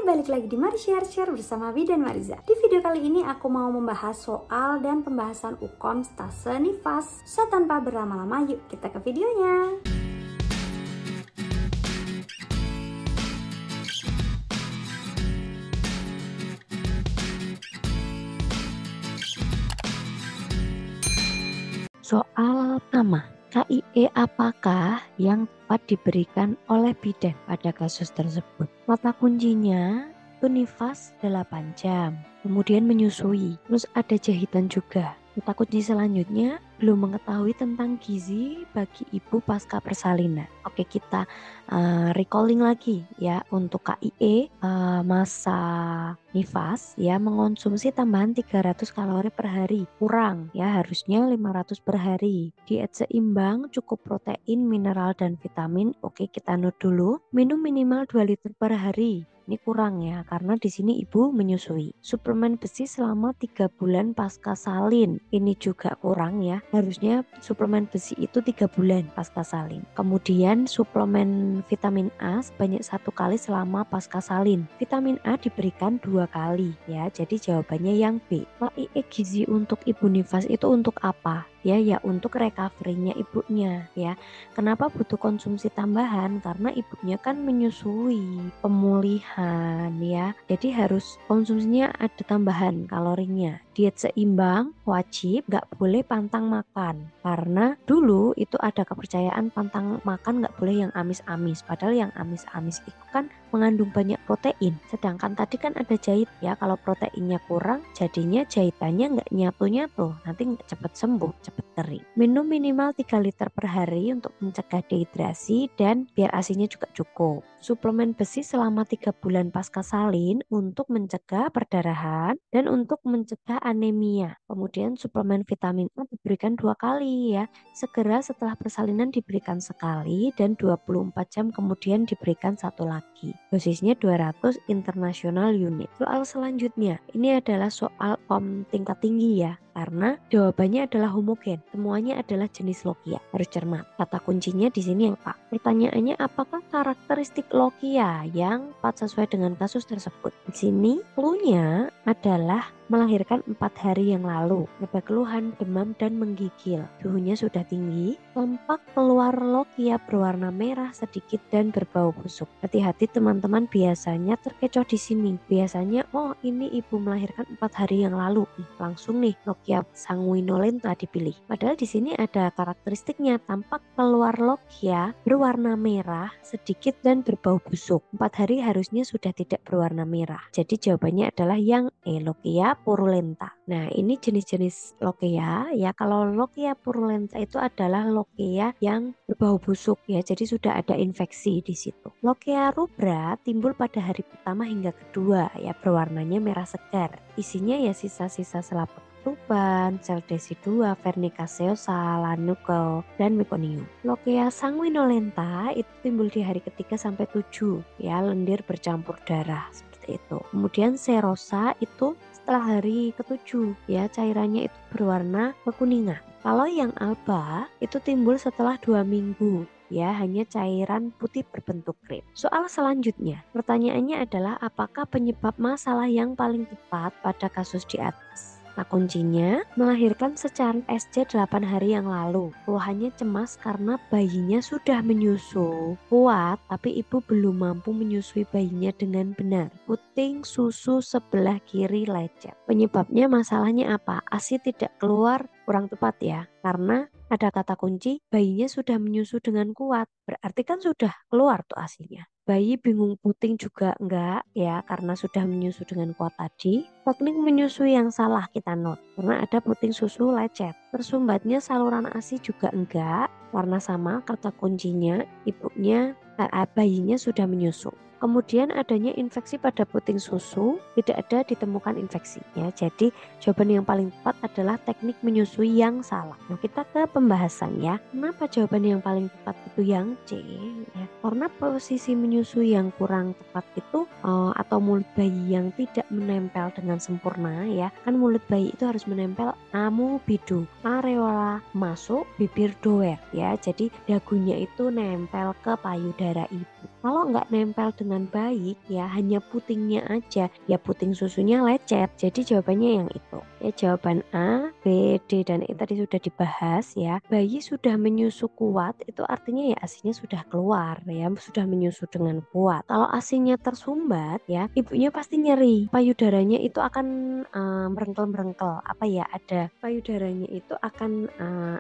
balik lagi di Mari Share bersama Wi dan Mariza. Di video kali ini aku mau membahas soal dan pembahasan UKOM stase nifas. So tanpa berlama-lama, yuk kita ke videonya. Soal pertama, KIE apakah yang tepat diberikan oleh bidan pada kasus tersebut? Kata kuncinya itu nifas 8 jam, kemudian menyusui, terus ada jahitan juga. Kata kunci selanjutnya, belum mengetahui tentang gizi bagi ibu pasca persalinan. Oke, kita recalling lagi ya untuk KIE masa nifas ya mengonsumsi tambahan 300 kalori per hari, kurang ya, harusnya 500 per hari. Diet seimbang, cukup protein, mineral dan vitamin. Oke, kita note dulu. Minum minimal 2 liter per hari. Ini kurang ya, karena di sini ibu menyusui. Suplemen besi selama 3 bulan pasca salin. Ini juga kurang ya. Harusnya suplemen besi itu 3 bulan pasca salin. Kemudian suplemen vitamin A sebanyak 1 kali selama pasca salin. Vitamin A diberikan 2 kali ya. Jadi jawabannya yang B. KIE gizi untuk ibu nifas itu untuk apa? Ya untuk recovery-nya ibunya ya. Kenapa butuh konsumsi tambahan? Karena ibunya kan menyusui, pemulihan ya. Jadi harus konsumsinya ada tambahan kalorinya. Diet seimbang wajib, nggak boleh pantang makan. Karena dulu itu ada kepercayaan pantang makan nggak boleh yang amis-amis. Padahal yang amis-amis itu kan mengandung banyak protein. Sedangkan tadi kan ada jahit ya. Kalau proteinnya kurang, jadinya jahitannya nggak nyatu-nyatu. Nanti nggak cepat sembuh, cepat kering. Minum minimal 3 liter per hari untuk mencegah dehidrasi dan biar asinya juga cukup. Suplemen besi selama 3 bulan pasca salin untuk mencegah perdarahan dan untuk mencegah anemia. Kemudian suplemen vitamin A diberikan 2 kali ya. Segera setelah persalinan diberikan sekali dan 24 jam kemudian diberikan 1 lagi. Dosisnya 200 international unit. Soal selanjutnya, ini adalah soal tingkat tinggi ya. Karena jawabannya adalah homogen, semuanya adalah jenis lokia. Harus cermat. Kata kuncinya di sini apa? Pertanyaannya, apakah karakteristik lokia yang tepat sesuai dengan kasus tersebut? Di sini clue-nya adalah melahirkan 4 hari yang lalu, ada keluhan demam dan menggigil, suhunya sudah tinggi, tampak keluar lokia berwarna merah sedikit dan berbau busuk. Hati-hati teman-teman, biasanya terkecoh di sini. Biasanya oh ini ibu melahirkan 4 hari yang lalu, langsung nih lokia sanguinolenta dipilih. Padahal di sini ada karakteristiknya, tampak keluar lokia berwarna merah sedikit dan berbau busuk. 4 hari harusnya sudah tidak berwarna merah. Jadi jawabannya adalah yang E, lokia purulenta. Nah, ini jenis-jenis lokia ya. Kalau lokia purulenta itu adalah lokia yang berbau busuk ya. Jadi sudah ada infeksi di situ. Lokia rubra timbul pada hari pertama hingga kedua ya, berwarnanya merah segar. Isinya ya sisa-sisa selaput tuban, sel desi2, vernicaseosa, lanucle, dan meconium. Lokia sanguinolenta itu timbul di hari ketiga sampai 7 ya, lendir bercampur darah seperti itu. Kemudian serosa itu setelah hari ke-7 ya, cairannya itu berwarna kekuningan. Kalau yang alba itu timbul setelah 2 minggu ya, hanya cairan putih berbentuk krim. Soal selanjutnya, pertanyaannya adalah apakah penyebab masalah yang paling tepat pada kasus di atas? Nah, kuncinya melahirkan secara SC 8 hari yang lalu. Keluhannya cemas karena bayinya sudah menyusu kuat, tapi ibu belum mampu menyusui bayinya dengan benar. Puting susu sebelah kiri lecet. Penyebabnya masalahnya apa? ASI tidak keluar, kurang tepat ya. Karena ada kata kunci, bayinya sudah menyusu dengan kuat. Berarti kan sudah keluar tuh ASInya. Bayi bingung puting juga enggak ya, karena sudah menyusu dengan kuat tadi. Teknik menyusui yang salah kita note, karena ada puting susu lecet. Tersumbatnya saluran ASI juga enggak, karena sama kata kuncinya ibunya bayinya sudah menyusu. Kemudian adanya infeksi pada puting susu, tidak ada ditemukan infeksi ya. Jadi jawaban yang paling tepat adalah teknik menyusui yang salah. Nah, kita ke pembahasan ya. Kenapa jawaban yang paling tepat itu yang C ya? Karena posisi menyusui yang kurang tepat itu atau mulut bayi yang tidak menempel dengan sempurna ya. Kan mulut bayi itu harus menempel amubidu, areola masuk, bibir doer ya. Jadi dagunya itu nempel ke payudara ibu. Kalau nggak nempel dengan baik ya, hanya putingnya aja, ya puting susunya lecet. Jadi jawabannya yang itu. Ya jawaban A, B, D, dan E tadi sudah dibahas ya. Bayi sudah menyusu kuat itu artinya ya ASINYA sudah keluar ya, sudah menyusu dengan kuat. Kalau ASINYA tersumbat ya, ibunya pasti nyeri. Payudaranya itu akan merengkel-merengkel. Apa ya, ada payudaranya itu akan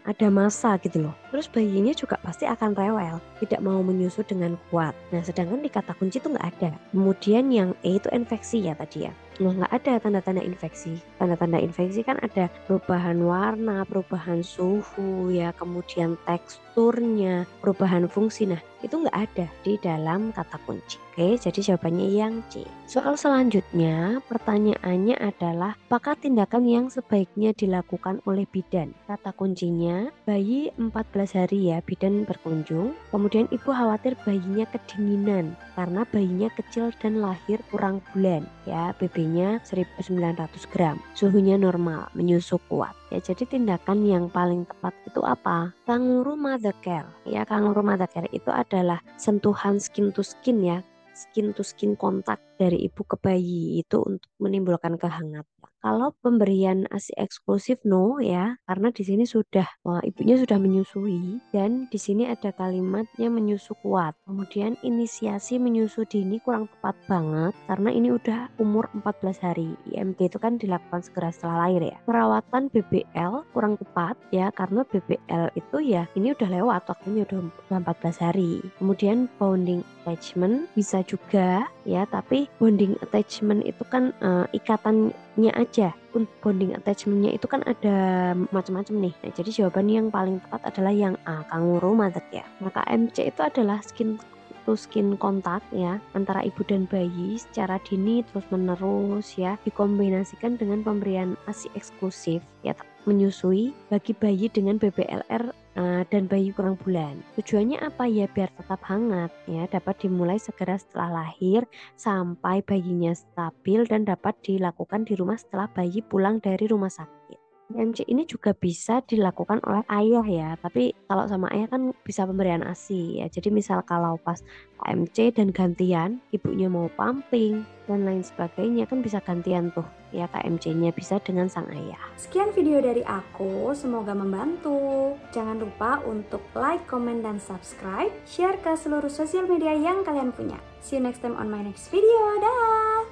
ada massa gitu loh. Terus bayinya juga pasti akan rewel, tidak mau menyusu dengan kuat. Nah, sedangkan di kata kunci itu nggak ada. Kemudian yang E itu infeksi ya tadi ya. Nah, nggak ada tanda-tanda infeksi. Tanda-tanda infeksi kan ada perubahan warna, perubahan suhu ya, kemudian teksturnya, perubahan fungsi. Nah, itu nggak ada di dalam kata kunci. Oke, jadi jawabannya yang C. Soal selanjutnya, pertanyaannya adalah apakah tindakan yang sebaiknya dilakukan oleh bidan? Kata kuncinya, bayi 14 hari ya, bidan berkunjung. Kemudian ibu khawatir bayinya kedinginan karena bayinya kecil dan lahir kurang bulan ya, BB-nya 1900 gram, suhunya normal, menyusu kuat. Ya, jadi tindakan yang paling tepat itu apa? Kangaroo mother care. Ya, kangaroo mother care itu adalah sentuhan skin to skin ya, skin to skin kontak dari ibu ke bayi itu untuk menimbulkan kehangatan. Kalau pemberian ASI eksklusif no ya, karena di sini sudah ibunya sudah menyusui dan di sini ada kalimatnya menyusu kuat. Kemudian inisiasi menyusu dini kurang tepat banget karena ini udah umur 14 hari. IMG itu kan dilakukan segera setelah lahir ya. Perawatan BBL kurang tepat ya, karena BBL itu ya ini udah lewat waktunya, udah 14 hari. Kemudian bonding attachment bisa juga ya, tapi bonding attachment itu kan ikatannya aja. Bonding attachmentnya itu kan ada macam-macam nih. Nah, jadi jawaban yang paling tepat adalah yang A, kangaroo mother care. Nah, KMC itu adalah skin to skin kontak ya antara ibu dan bayi secara dini terus menerus ya, dikombinasikan dengan pemberian ASI eksklusif ya, menyusui bagi bayi dengan BBLR dan bayi kurang bulan. Tujuannya apa ya? Biar tetap hangat ya, dapat dimulai segera setelah lahir sampai bayinya stabil dan dapat dilakukan di rumah setelah bayi pulang dari rumah sakit. MC ini juga bisa dilakukan oleh ayah ya, tapi kalau sama ayah kan bisa pemberian ASI ya. Jadi misal kalau pas KMC dan gantian, ibunya mau pumping dan lain sebagainya kan bisa gantian tuh ya, KMC-nya bisa dengan sang ayah. Sekian video dari aku, semoga membantu. Jangan lupa untuk like, comment, dan subscribe. Share ke seluruh sosial media yang kalian punya. See you next time on my next video. Dah!